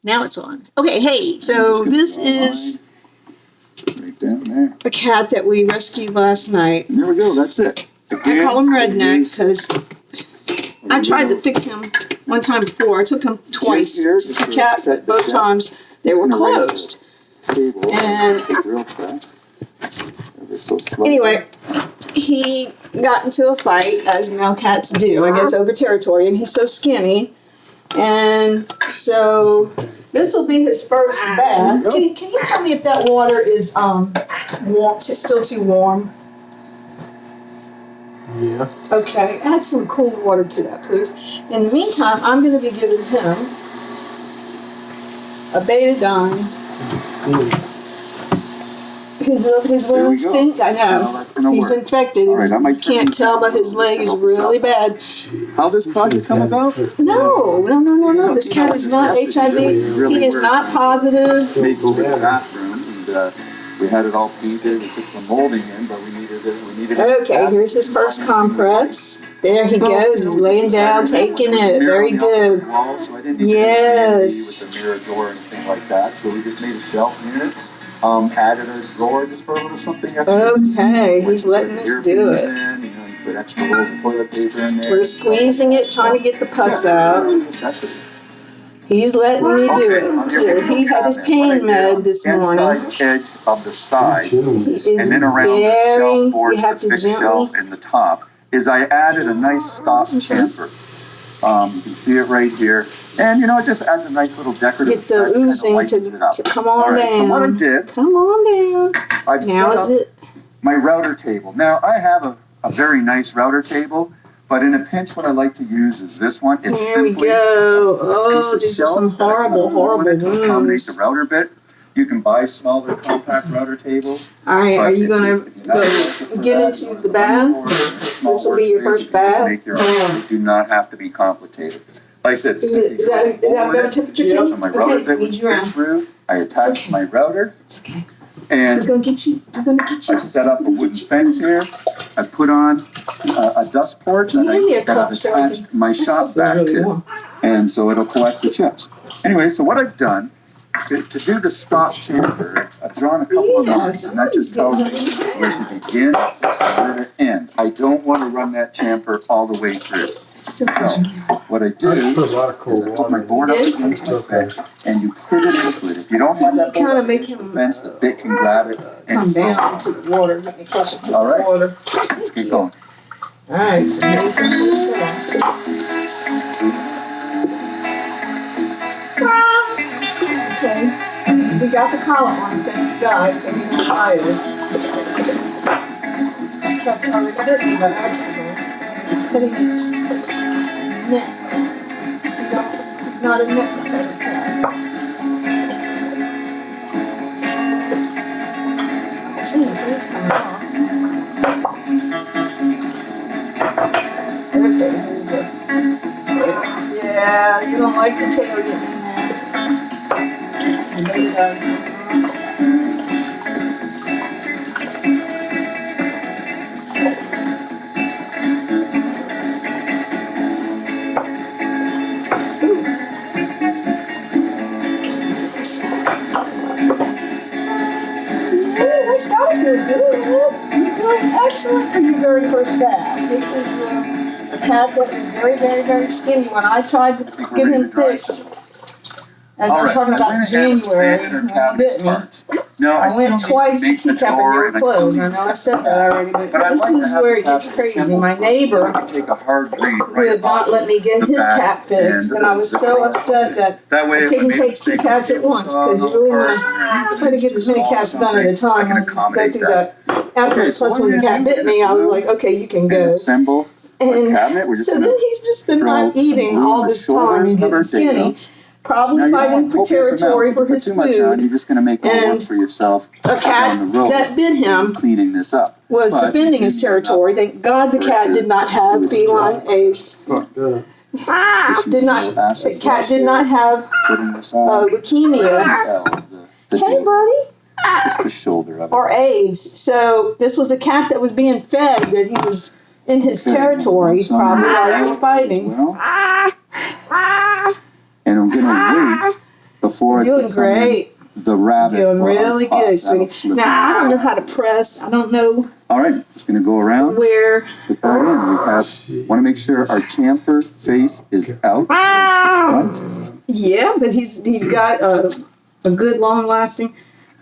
Now it's on. Okay, hey, so this is right down there. a cat that we rescued last night. And there we go, that's it. Again, I call him Redneck because I tried to fix him one time before. I took him twice to the cat, but both times they were closed. And anyway, he got into a fight, as male cats do, I guess, over territory, and he's so skinny. And so this will be his first bath. Can you tell me if that water is warm? It's still too warm. Yeah. Okay, add some cool water to that, please. In the meantime, I'm going to be giving him a betadine. His wound stink. I know. He's infected. Right, you can't tell, but his leg is really bad. How this project come about? No. This cat is not HIV. He is not positive. We go to the bathroom and we had it all painted and put some molding in, but we needed it. Okay, here's his first compress. There he goes. He's laying down, taking it. Very good. So I didn't Yes. with a mirror door or anything like that. So we just made a shelf near it. Added a drawer just for a little something extra. Okay, he's letting us do it. You put extra rolls of toilet paper in there. We're squeezing it, trying to get the pus out. He's letting me do it too. He had his pain med this morning. Inside edge of the side, He is and then around the very, shelf boards, you have the to fixed shelf, gently, and the top, is I added a nice stop chamfer. You can see it right here. And, it just adds a nice little decorative get the effect, oozing kind of lightens it up. to come on All right, down. so what I did, Come on down. I've Now set is up it? my router table. Now, I have a very nice router table, but in a pinch, what I like to use is this one. It's Here we simply go. a piece Oh, of these are shelf some that I cut horrible, a hole in horrible it to accommodate wounds. the router bit. You can buy smaller, compact router tables. All right, but are you if going if you're not to looking for get that, into you want the a bath? little small This will be your workspace, first you can just bath? make your own. You do not have to be complicated. Like I said, Is that a better temperature too? so my router bit was need you around. fit through. I attached my router, It's okay. and We're going to get you. We're going to get I you. set up a wooden fence here. I put on a dust port Can you that give me a I've cup so I can- attached my shop back really to, warm. and so it'll collect the chips. Anyway, so what I've done, to do the stop chamfer, I've drawn a couple of lines, and that just tells me where to begin and where to end. I don't want to run that chamfer all the way through. So what I do I put a lot of is cold I put my water board up Yeah. against my fence, and you put it into it. If you don't have that board Kinda up make against the him, fence, the bit can grab it Come and throw down it. into the water. Get me closer to the All right. water. Let's get going. All right. So here's the okay. We got the collar on, thank God, so we don't buy this. This cat's already bitten by accident. He's cutting its neck. He's not a neck cutter cat. See, he's coming off. Okay, here's a. Yeah, you don't like the tail getting in there. That's gotta feel good. You're doing excellent for your very first bath. This is a cat that was very, very, very skinny when I tried to get him fixed. As I'm talking about January, when he bit me. No, I went twice to Teacup and they were closed. I know I said that already, but this is where it gets crazy. My neighbor take a hard read would not let me get his cat fixed, and I was so upset that I couldn't take two cats at once, because you really want to try to get as many cats done at a time when you go through that. After, plus when the cat bit me, I was like, okay, you can go. Assemble a cabinet. We're just So gonna then he's just been throw not some eating glue all on the this time shoulders and of our getting skinny. potatoes. Probably Now, you don't fighting want for copious amounts. territory If for you put his too much on, food. you're just going to make more work And for yourself a down cat the road. that bit him Cleaning this up. was But defending you his do territory. enough Thank God the cat did not have feline AIDS. Did not. The cat did not have Putting this on. leukemia. The Hey, deal. buddy. Just the shoulder of it. Or AIDS. So this was a cat that was being fed, that he was in his territory, probably while he was fighting. Well, and I'm going to wait before I You're put doing some in great. the rabbit. Doing for our really pot. good, That'll sweetie. slip Now, in. I don't know how to press. I don't know All right, just gonna go around. where. Put that in. We have. Want to make sure our chamfer face is out. Front. Yeah, but he's got a good long lasting.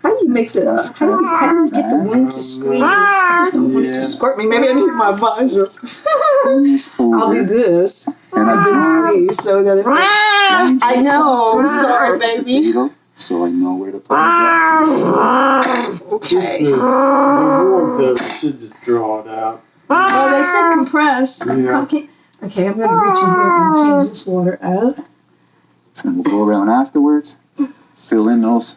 How do you make the? How do you get the wound to squeeze? I just don't want it to squirt me. Maybe I need my advisor. I'll do this. And A good squeeze so that it. I know. I'm sorry, baby. So I know where to put it. Okay. The warmth of it should just draw it out. Well, they said compress. Yeah. Okay, I'm gonna reach in here and change this water out. And we'll go around afterwards. Fill in those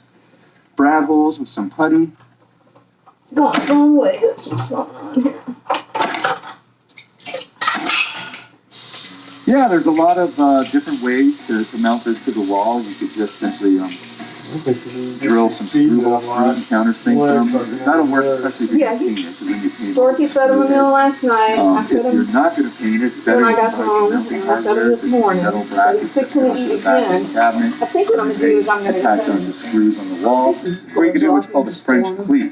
brad holes with some putty. Going the wrong way. That's what's going on here. Yeah, there's a lot of different ways to mount it to the wall. You could just simply drill some screw holes through it and countersink them. That'll work, especially if you Yeah, paint it, because then you paint Dorothy fed him a meal last night. I If fed him you're not going to paint it, it's better when I to got buy home. some melting I fed him hardware, this some morning. metal So brackets he's fixing to that go eat to the back of again. the cabinet. I think what I'm gonna do is I'm gonna attach onto screws on the wall, or you can do what's called a French cleat,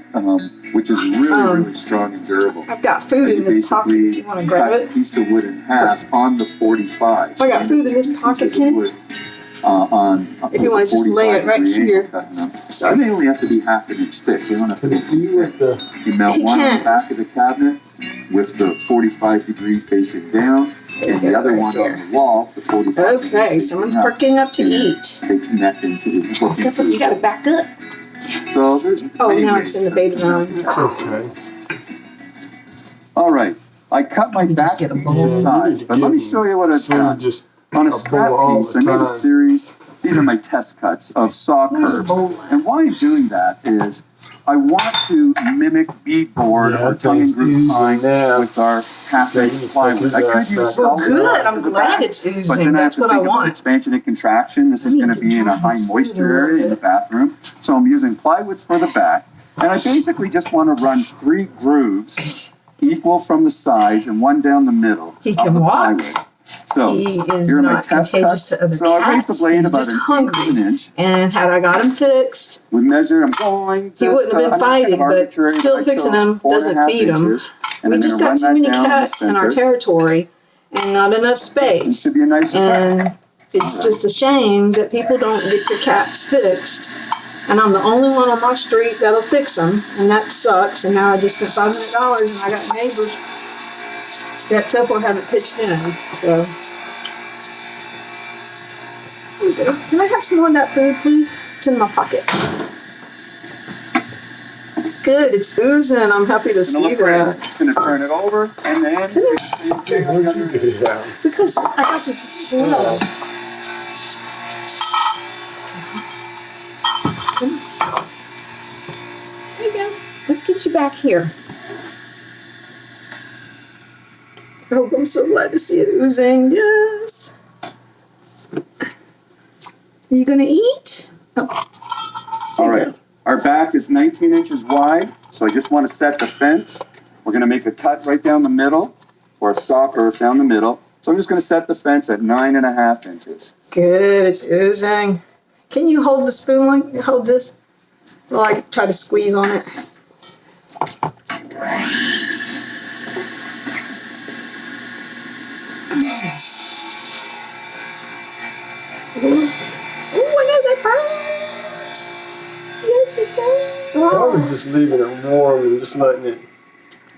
which is really strong and durable. I've got food in this pocket. You want to grab cut it? a piece of wood in half on the 45. I got food in this pocket, Ken. If you want to just lay it right here. So they only have to be half an inch thick. They don't have to be thick. You mount He one on can't. the back of the cabinet with the 45 degrees facing down, and the other one on the wall, the 45 Okay, degrees someone's facing up. perking up to And eat. They connect into the hook Back up, into you gotta the back up. So there's Oh, many now ways it's in the to- beta line. It's okay. All right, I cut my Let me back just get a piece bowl. to size, but let me show you what I've So done. just On a a scrap bowl all piece, the I made a time. series. These are my test cuts of saw curves. And why I'm doing that is I want to mimic beadboard Yeah, or tongue and groove oozing pine now. with our half-inch plywood. I could use Well, solid good. rock I'm for the glad back, it's but oozing. then I have That's to what I think about want. expansion and contraction. This is I going need to to be in a dry high this moisture food a area in the little bathroom. So I'm using plywood for the back. And I basically just want to run 3 grooves equal from the sides and one down the middle. He of can the walk. plywood. So He is here are my not test contagious cuts. to other So I raised the cats. blade He's about just an hungry. inch. And had I got him fixed, We measure. I'm going. he wouldn't have been fighting, but still fixing him doesn't feed him. We just got too many cats in our territory and not enough It space. should be a nice effect. And it's just a shame that people don't get their cats fixed. And I'm the only one on my street that'll fix them, and that sucks. And now I just spent $500, and I got neighbors that so far haven't pitched in. So, here we go. Can I have some more of that food, please? It's in my pocket. Good, it's oozing. I'm happy to It's gonna see look great. that. Just gonna turn it over and then. Where'd you get it out? Because I got this smell. There you go. Let's get you back here. Oh, I'm so glad to see it oozing. Yes. Are you gonna eat? Oh. All right. Our back is 19 inches wide, so I just want to set the fence. We're gonna make a cut right down the middle, or a saw curve down the middle. So I'm just gonna set the fence at 9.5 inches. Good, it's oozing. Can you hold the spoon like hold this? While I try to squeeze on it. Oh, I know that burn. Yes, it does. Probably just leaving it warm and just letting it,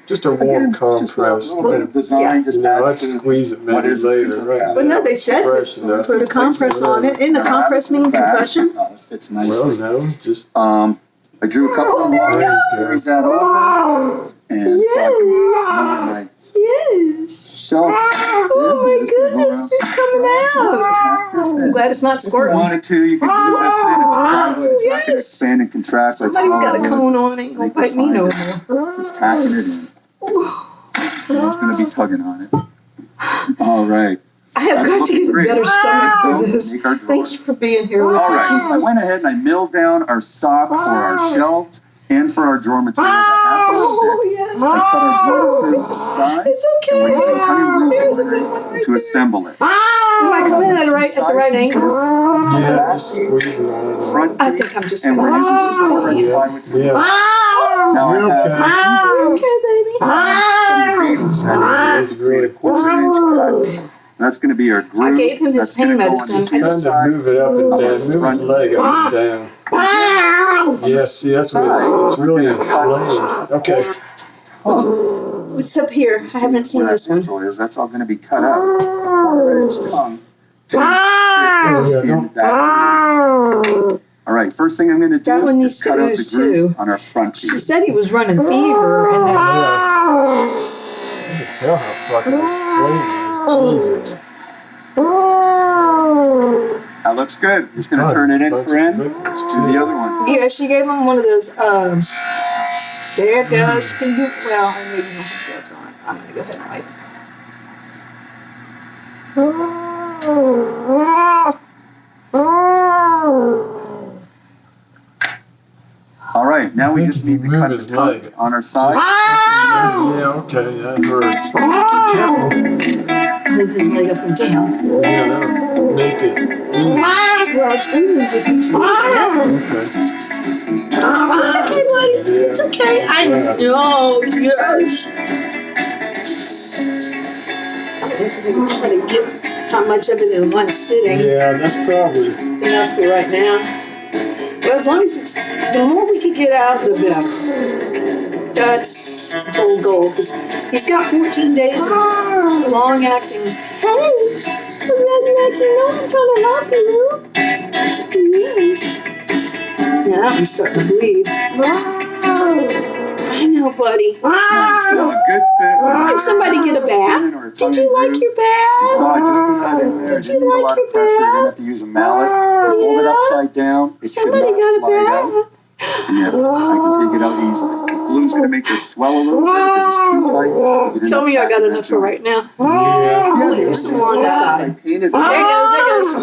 just a warm Just a compress. little bit of design, Yeah. just You know, I'd adds to squeeze it what maybe is a later, single right? cat. But no, they said Fresh to enough. put a compress on it. Isn't a compress mean compression? It fits nicely. Well, no, just I drew a couple of lines, carried that over, and so I can Yes. shelf. Oh my goodness, it's coming out. I'm glad it's not If you squirting. wanted to, you could do this in. It's plywood. It's not going to Yes. expand and contract like Somebody's got a solid wood. cone on, ain't gonna bite me no more. Just tacking it in. Someone's going to be tugging on it. All right. I have That's got to looking get a great. better stomach for Let's this. make our drawer. Thank you for being here. All right. Thank I went ahead and I milled down our stock for our shelves and for our drawer material. Oh, yes. I cut our drawer material to size. It's And we're using okay. cutting There's a wheel good one right to there. assemble it. I come in at the right angles? Yeah, just squeezing on it. Front I piece, think I'm just and we're gonna. using some already Yeah. plywood for Yeah. Now I You're have Okay, baby. from the Beagle set. It's really A quarter-inch cut. That's going to be our groove. I gave him his That's gonna pain go on medicine. this I just- side. Kind of move it up and down. Move his leg up and down. Yeah, see, that's what it's really inflamed. Okay. What's up here? I haven't seen Where that this one. pencil is, that's all going to be cut out. Quarter-inch tongue. Yeah, All right, first thing I'm going to That do one is needs to cut out the ooze, grooves too. on our front She piece. said he was running fever, and then Tell how fucking inflamed it is. Jesus. That looks good. Just going to turn it in for end. Do the other one. yeah, she gave him one of those. There it goes. Can you? Well, I know you don't have gloves on. I'm gonna go ahead and wipe. All right, now we think just if you need to move cut the his tongues leg. on our side. Yeah, okay, that hurts. Be careful. Move his leg up and down. Yeah, that'll make it. Well, it's oozing if you try it. Okay. It's okay, buddy. It's okay. I know. Yes. I think we're trying to get how much of it in one sitting. Yeah, that's probably. Enough for right now. Well, as long as it's, the more we can get out, the better. That's the whole goal, because he's got 14 days of long-acting. Hey, Redneck, you know I'm trying to help you. Yes. Yeah, that one's starting to bleed. I know, buddy. Nice. Now a good fit. Did somebody get a bath? Did you like your So I bath? just put that in there. Did Didn't you need a like lot your of pressure. Didn't bath? have to use a mallet. Hold it upside down. It should Somebody not got a slide out. bath. Yeah, I can take it out easily. Glue's going to make this swell a little bit because it's too tight. Get Tell enough me I got back in enough that for right now. Yeah. There's some more on this I side. painted There goes.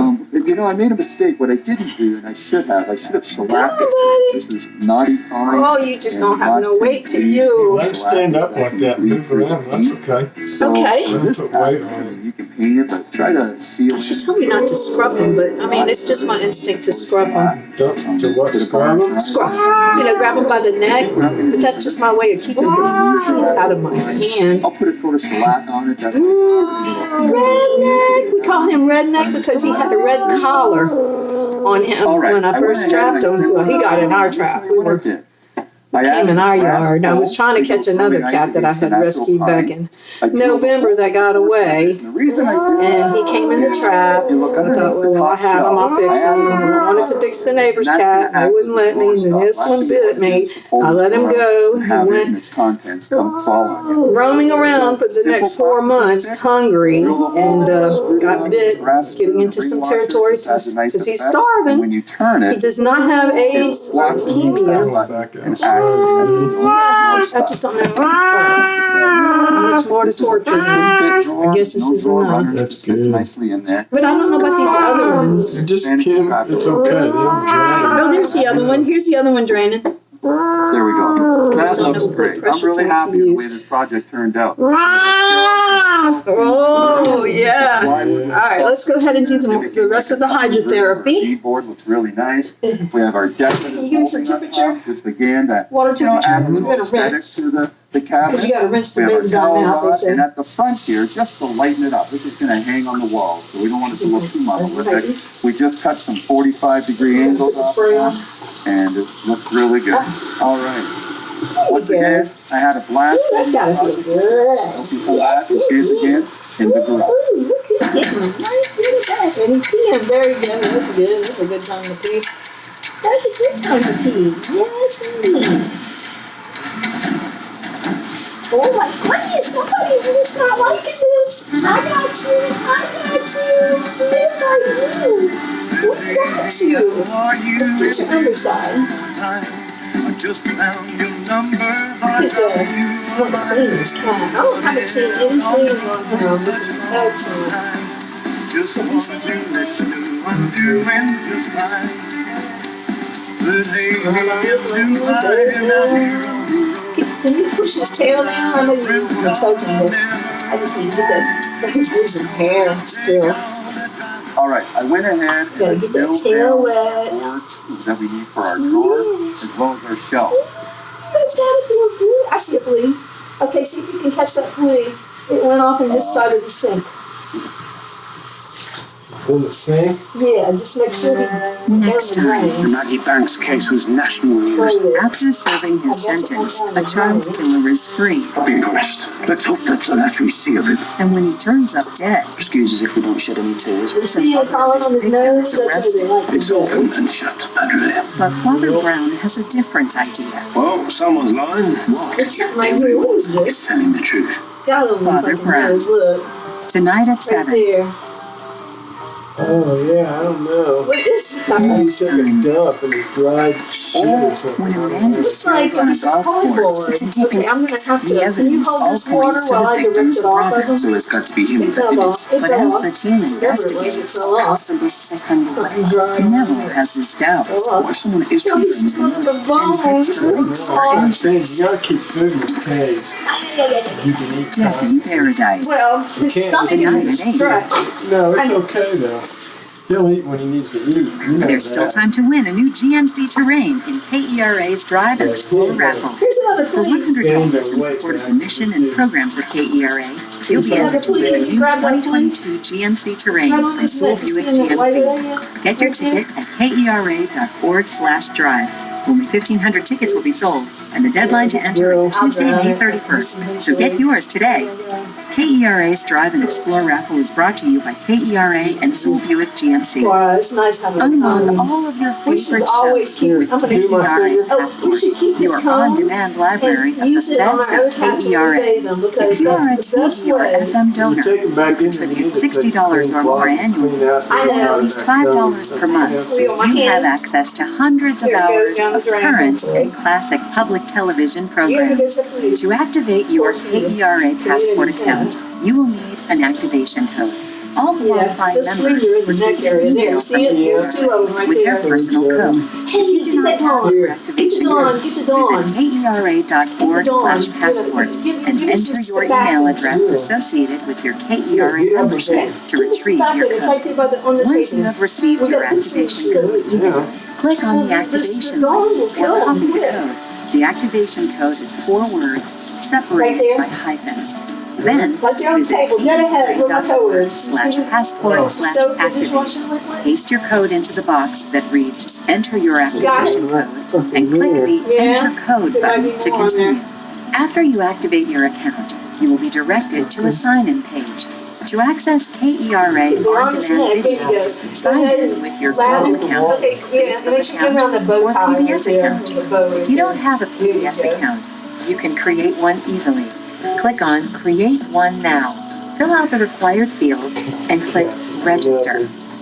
you know, I made a mistake. What I didn't do, and I should have shellacked Come on, it. buddy. This is naughty pine. Oh, you just don't have no weight to you. Let him stand up like that, move around, that's okay. So Okay. for this Put weight on pattern, you can paint it, but try to seal She it. told me not to scruff them, but I mean, it's just my instinct to scruff them. Don't, to what, scrub him? Scruff. You know, grab them by the neck, but that's just my way of keeping his teeth out of my hand. I'll put a coat of shellac on it. That's Redneck! We call him Redneck because he had a red collar on him All right. when I first trapped him. Well, he got in our trap. We were came in our yard. I was trying to catch another cat that I had rescued back in November that got away. The reason I did And he came in the trap. I thought, well, I have him, I'll fix him. And I wanted to fix the neighbor's cat, and they wouldn't let me. And this one bit me. I let him go. He went its contents come fall on you. roaming around for the next 4 months, hungry, and got bit, getting into some territory because he's When starving. you turn He it, does not have AIDS or leukemia. Back and out. I just don't know how much more to torture him. I guess this is enough. That's Fits good. nicely in there. But I don't know about these other ones. Just Kim, it's okay, it'll drain. Oh, there's the other one. Here's the other one draining. There we go. Just That don't looks know what great. I'm pressure really point to happy with the way use. this project turned out. Oh, yeah. All right, let's go ahead and do the rest of the hydrotherapy. Keyboard looks really nice. We have our deck. Can you give me some temperature? Just again, that Water temperature. add a We're little gonna aesthetic rinse. to the Because cabinet. you got to rinse the We have our babies out towel now, they rod, say. and at the front here, just to lighten it up, this is going to hang on the wall, so we don't want it to look too monolithic. We just cut some 45-degree angles off Spray on. and it looks really good. All right. Once again, I had a blast. Ooh, that's got to feel good. Before that, here's again in the garage. Ooh, look who's getting right to the back. And he's peeing very good. That's good. That's a good time to pee. That's a good time to pee. Yes, indeed. Oh my goodness, somebody is not liking this. I got you. Yes, I do. We got you. Put your underside. I just found your number. He's one of the famous cat. I haven't seen anything on him which is excellent. Just wanted to let you know I'm doing just fine. But hey, I'm doing fine and I'm here on the road. Can you push his tail down? I know you want to touch him, but I just need to get that. He's losing hair still. right, I went ahead Gotta and I get that milled tail down wet. the boards that we need for our drawers as well as our shelf. It's gotta feel good. I see a flea. Okay, see if you can catch that flea. It went off in this side of the sink. In the sink? Yeah, just make sure Next time, The Maggie Banks case was national news. after serving his sentence, a charmed killer is free. I'll be honest. Let's hope that's the last we see of him. And when he turns up dead, Excuse us if we don't shed any tears. You see the collar on his nose? That's what they like. It's open and shut, Padre. but Father Brown has a different idea. Well, someone's lying. What? There's something right here. What is He's this? telling the truth. Got on my Father fucking Brown. nose. Look, Tonight at right 7. there. Oh, yeah, I don't know. Look at this. He took a dump in his dried shit or something. When a man is It's like killed on a golf course, cardboard. it's a deep Okay, I'm gonna have the to. Can you evidence hold all this water points to while the I direct victim's it off of brother. him? So it's got to be him It that fell did off. it. It But fell as off. the team Remember, it was. It investigates, fell off. possibly second Something dried. Neville has his doubts. Fell off. What if someone is No, he's just looking for And bones. puts the links All are I'm in saying is you gotta keep food in the cage. You can eat Death in Paradise. Well, his can't stomach deny is it, stretched. No, it's okay though. He'll eat when he needs to eat. You know There's still that. time to win a new GMC Terrain in KERA's Drive and Explore raffle. Here's another For flea. $100 in support of the mission and programs of KERA, you'll be entered to win a new 2022 GMC Terrain Right on from his Soul neck. You Buick see that white GMC. area? Get your ticket at kera.org/drive. Only 1,500 tickets will be sold, and the deadline to enter is Tuesday, May 31st. So get yours today. KERA's Drive and Explore raffle is brought to you by KERA and Soul Buick GMC. Wow, it's nice having a Unlock comb. all of your We should favorite always shows keep. with I'm gonna Do my KERA finger. Oh, we Passport, should keep this your comb on-demand library and of use the it on best our other of cats when we KERA. bathe them because If you are a that's the best TV or way. FM You donor, take him back in and contribute you need to take $60 the or more clean annually. clean out the I know. inside At of least that $5 cone. per month. That's We what my You have hand. access to hundreds of Here it goes hours down of the drain. current and classic public television Yeah, programs. because if we- To activate your KERA Passport account, you will need an activation code. All Yeah, qualifying this members fleas are in the receive neck area an there. email See from it? There's KERA two of them right with their there. personal code. Hey, If you do get not that have Dawn. your Get the activation Dawn. code, Get the Dawn. visit kera.org/passport and Give us enter some your email tobacco. address associated with your KERA membership to retrieve your code. Right there by the, on the Once you table. have received We your got this activation so- code, Yeah. click on the Well, activation the Dawn link will or kill 'em, copy the yeah. code. The activation code is 4 words separated Right there. by hyphens. Then Right there on the visit table. Dead ahead where my toe is. You see it? kera.org/passport/activate. dishwashing liquid? Paste your code into the box that reads enter your activation code and click the Yeah. enter code There might button be to more on continue. After you activate your account, you will be directed to a sign-in page. To access KERA They're on his neck. on-demand There you go. videos, sign in with your Ladder. Google account, Okay, yeah, Facebook make sure you get around the account, bow or tie right PBS there. account. The bow right If you don't there. have a There you PBS go. account, you can create one easily. Click on Create One Now. Fill out the required fields and click Register.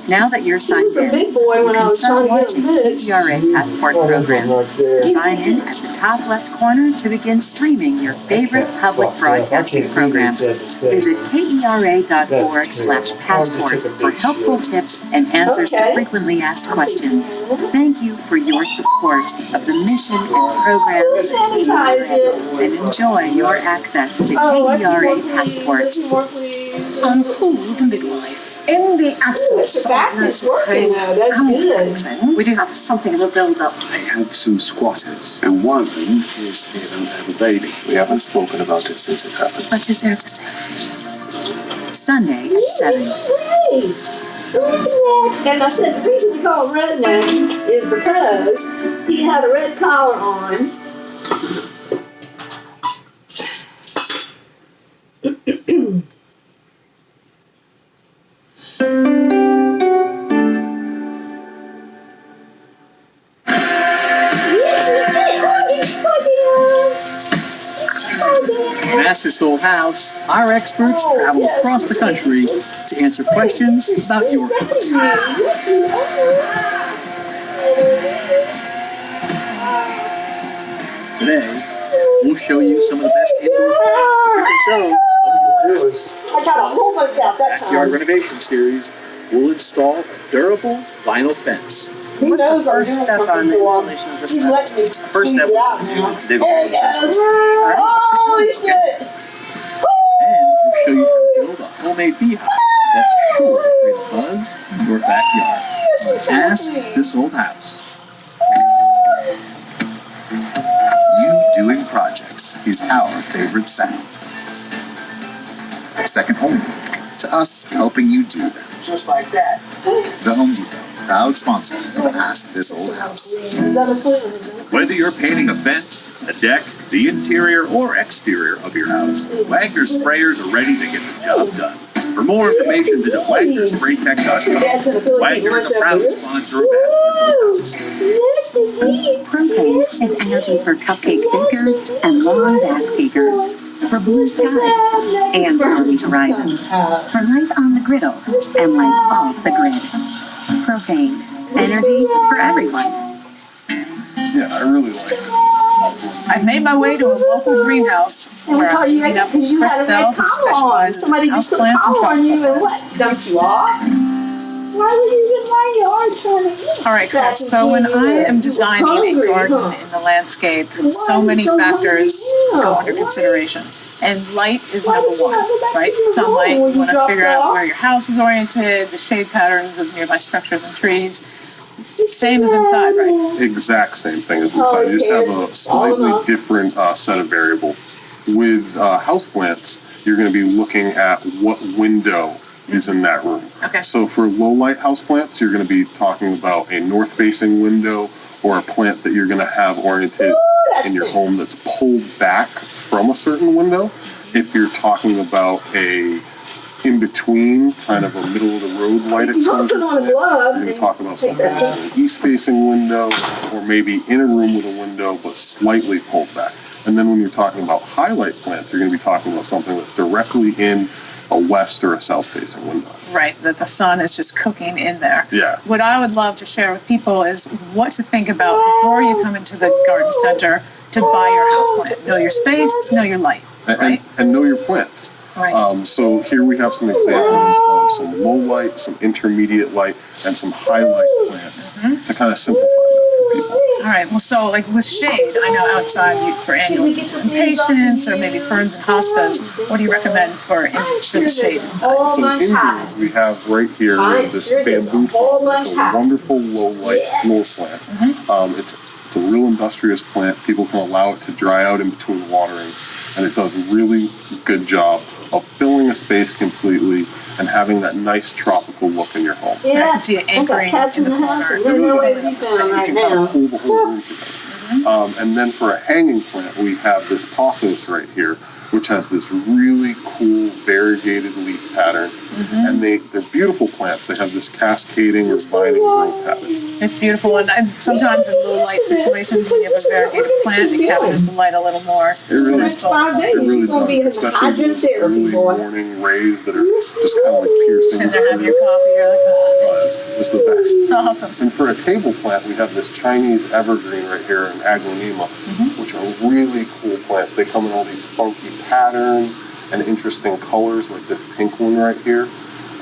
Now that you're He signed was a in, big boy you when I can was start trying to watching get him fixed. KERA Passport Oh, this programs. one right there. Sign in at the top left corner to begin streaming your favorite public broadcasting programs. Visit kera.org/passport for helpful tips and answers to Okay. frequently asked questions. Thank you for your support of the mission and We'll programs of sanitize KERA, it. and enjoy your access to Oh, I see more KERA fleas. I Passport. see more fleas. Unfold the midwife. In the Ooh, absence it's of back. It's nurses working trained now. That's good. we do have something of a build-up. I have some squatters, and one of them appears to be about to have a baby. We haven't spoken about it since it happened. What is there to say? Sunday at 7. Hey, redneck. And I said the reason we call him redneck is because he had a red collar on. Yes, we did. Oh, did you At this old house, our experts travel across the country to answer questions about your house. Today, we'll show you some of the best indoor plants I got a whole bunch out that backyard time. renovation series. We'll install a durable vinyl fence. He knows I'm doing First step on something the for him. installation of this He's fence. letting me First squeeze step it out we'll now. do is dig a There it hole. goes. Holy shit! And we'll show you how to build a homemade beehive. that's sure to create a buzz in your backyard. Ask This Old House. You doing projects is our favorite sound. Second home to us helping you do them. Just like that. The Home Depot, proud sponsor of Ask This Old House. Whether you're painting a fence, a deck, the interior or exterior of your house, Wagner sprayers are ready to get the job done. For more information, visit WagnerSprayTech.com. Wagner is a proud sponsor of Ask This Old House. Propane is energy for cupcake bakers and lawn bath takers, for blue skies and cloudy horizons, for life on the griddle and life off the grid. Propane, energy for everyone. Yeah, I really like it. I've made my way to a local greenhouse where I'm meeting up with Chris Bell, who specializes in houseplants and tropical plants. Dumped you off? Why were you in my yard trying to eat? All right, Chris, so when I am designing a garden in the landscape, so many factors go under consideration. And light is number one, right? Sunlight, you want to figure out where your house is oriented, the shade patterns of nearby structures and trees. Same as inside, right? Exact same thing as inside. You just have a slightly different set of variables. With houseplants, you're going to be looking at what window is in that room. Okay. So for low light houseplants, you're going to be talking about a north facing window or a plant that you're going to have oriented in your home that's pulled back from a certain window. If you're talking about a in-between, kind of a middle-of-the-road light exposure plant, you're going to talk about something in an east-facing window or maybe in a room with a window but slightly pulled back. And then when you're talking about highlight plants, you're going to be talking about something that's directly in a west or a south-facing window. Right, that the sun is just cooking in there. Yeah. What I would love to share with people is what to think about before you come into the garden center to buy your houseplant. Know your space, know your light, right? And know your plants. Right. So here we have some examples of some low light, some intermediate light, and some highlight plants to kind of simplify that for people. All right, well, so like with shade, I know outside for annuals and patience or maybe ferns and hostas, what do you recommend for the shade inside? So indoors, we have right here this bamboo palm. It's a wonderful low light floor plant. It's a real industrious plant. People can allow it to dry out in between watering, and it does a really good job of filling a space completely and having that nice tropical look in your home. Yeah, I can see it anchoring in the corner. There's no way to be found right now. Pull the whole room together. And then for a hanging plant, we have this pothos right here, which has this really cool variegated leaf pattern. And they're beautiful plants. They have this cascading or vining growth pattern. It's beautiful, and sometimes in low light situations, when you have a variegated plant, it captures the light a little more. It really Next 5 days, It really you're going to be in does, especially hydrogen those therapy, early boy. morning rays that are just kind of like piercing. Sitting there having your coffee, you're like, oh, It's the best. awesome. And for a table plant, we have this Chinese evergreen right here in Aglaonema, which are really cool plants. They come in all these funky patterns and interesting colors, like this pink one right here.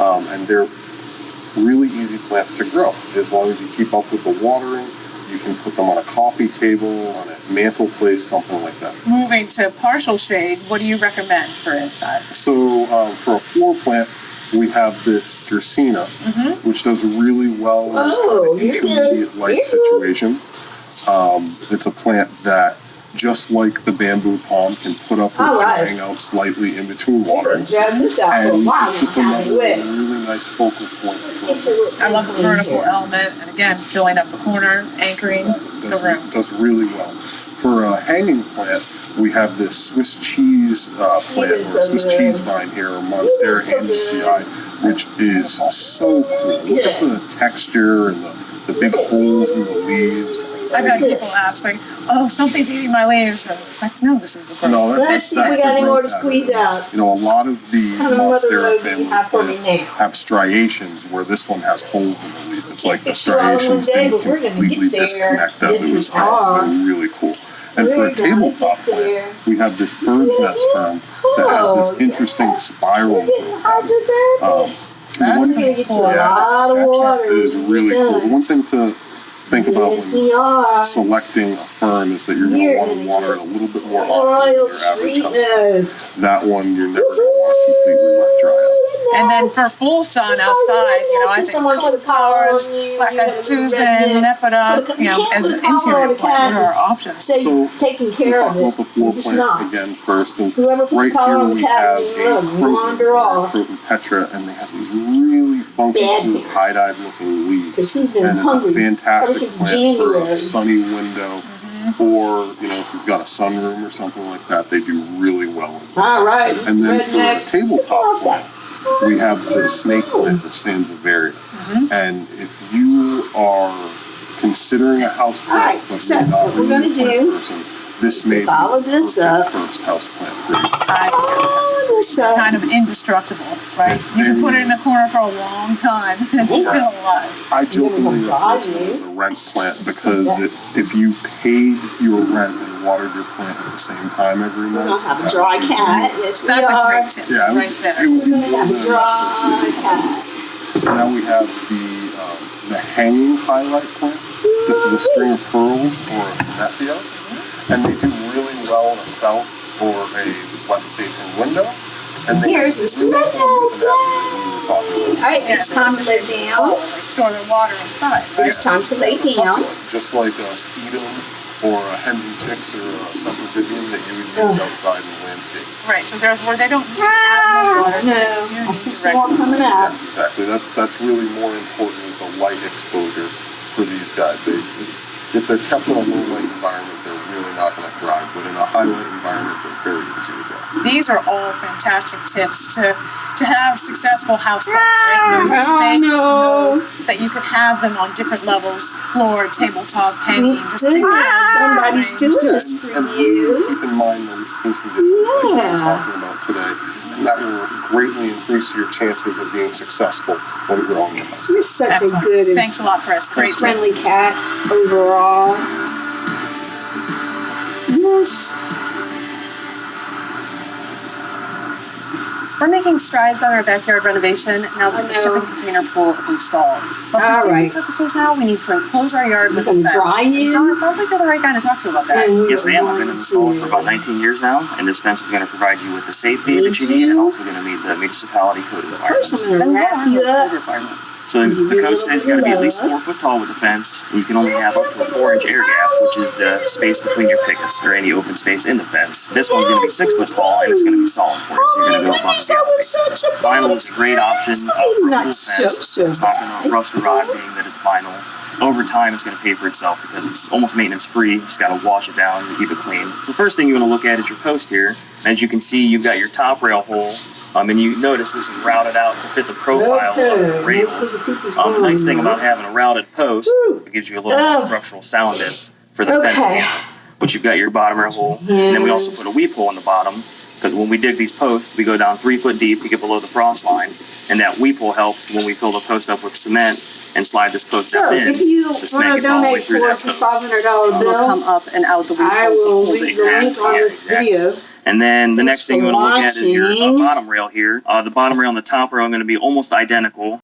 And they're really easy plants to grow. As long as you keep up with the watering, you can put them on a coffee table, on a mantle place, something like that. Moving to partial shade, what do you recommend for inside? So for a floor plant, we have this Dracaena, which does really well in those kind of intermediate light situations. It's a plant that, just like the bamboo palm, can put up with drying out slightly in between watering. And it's just another really nice focal point. I love the vertical element, and again, filling up the corner, anchoring the room. Does really well. For a hanging plant, we have this Swiss cheese plant, or Swiss cheese vine here, or Monstera handici, which is so cool. Look at the texture and the big holes in the leaves. I've had people ask, like, oh, something's eating my leaves. And it's like, no, this is the No, Let's see if we got any more to squeeze out. You know, a lot of the Monstera family have for me plants now? have striations, where this one has holes in the leaf. It's like the It's all in one striations day, didn't but we're gonna completely get there. disconnect as Yes, it was we taught. are. They're really cool. And for a tabletop plant, we have this bird's nest fern that has this interesting spiral pattern. One We're gonna get you a lot of water. is really cool. One thing to think about Yes, when we are. selecting a fern is that you're going to want to water it a little bit more often than Royal your average house. sweetness. That one you're never going to want to completely let dry out. And then for full sun outside, I think color flowers, black-eyed Susan, Nepeta, as an interior plant, there are options. So taking we'll care talk of about the floor It's plan not. again first. And Whoever put right the color here on the we cat, have a wander off. Croton Petra, and they have these really funky, Bad cool, hair. tie-dyed looking leaves. Because he's been And it's hungry a fantastic ever since plant for a January. sunny window, or if you've got a sunroom or something like that, they do really well. All right. And then for a Redneck. tabletop plant, we have the snake plant of Sansevieria. And if you are considering a house All right, plant, but so you're not what we're really gonna a plant do person, this may be follow the this perfect up. first house plant for you. Kind of indestructible, right? You can put it in a corner for a long time and it's still alive. I jokingly refer to it as the rent plant because if you paid your rent and watered your plant at the same time every month, We're gonna have a dry cat. Yes, we That's a are. great tip, yeah, right there. it would be We're gonna more have than a enough. dry cat. Now we have the hanging highlight plant. This is a string of pearls or a finessio, and they do really well in a south or a west-facing window. And they Here's Mr. Redneck. All All right, it's time to lay down. Store their water inside, right? It's time to lay down. just like a sedum or a hens and chicks or a sempervivium that you would use outside in the landscape. Right, so there's where they don't need Ah, water. no, They do I need see direct more coming out. Exactly. That's really more important is the light exposure for these guys. If they're kept in a low light environment, they're really not going to thrive. But in a high light environment, they're very easy to grow. These are all fantastic tips to have successful house plants, right? Know your space, know that you can have them on different levels, floor, tabletop, hanging, just things like that. Somebody's doing this for And you. keep in mind the roofing conditions like we're Yeah. talking about today. And that will greatly increase your chances of being successful when growing your house. You're such Excellent. a good and Thanks a lot, Chris. Great tips. friendly cat overall. Yes. We're making strides on our backyard renovation now that the shipping container pool is installed. But for safety purposes now, we need to enclose our yard with a And fence. dry you. John, it sounds like you're the right guy to talk to about that. And Yes, ma'am. I've been in the solar for about to- 19 years now, and this fence is going to provide you with the safety that you need and also going to meet the municipality code requirements. First, I'm gonna wrap you up. So the code says you got to be at least 4 foot tall with the fence. You can only have up to a 4-inch air gap, which is the space between your pickets or any open space in the fence. This one's going to be 6 foot tall and it's going to be solid for you, so you're going to go above and That beyond. was such a Vinyl is a great option for a cool Not fence. so It's not going to rust or rot, being that it's vinyl. Over time, it's going to pay for itself because it's almost maintenance-free. You just got to wash it down and keep it clean. So the first thing you want to look at is your post here. As you can see, you've got your top rail hole, and you notice this is routed out to fit the profile of the rails. The nice thing about having a routed post, it gives you a little more structural soundness for the fence panel. But you've got your bottom rail hole, and then we also put a weep hole in the bottom, because when we dig these posts, we go down 3 foot deep to get below the frost line, and that weep hole helps when we fill the post up with cement and slide this post So down in. if you The cement want to gets all the way donate through that towards this post. $500 It'll bill, come up and out the window. I will leave the link on this video. And then the Thanks next thing you for want to look at is your watching. bottom rail here. The bottom rail and the top rail are going to be almost identical.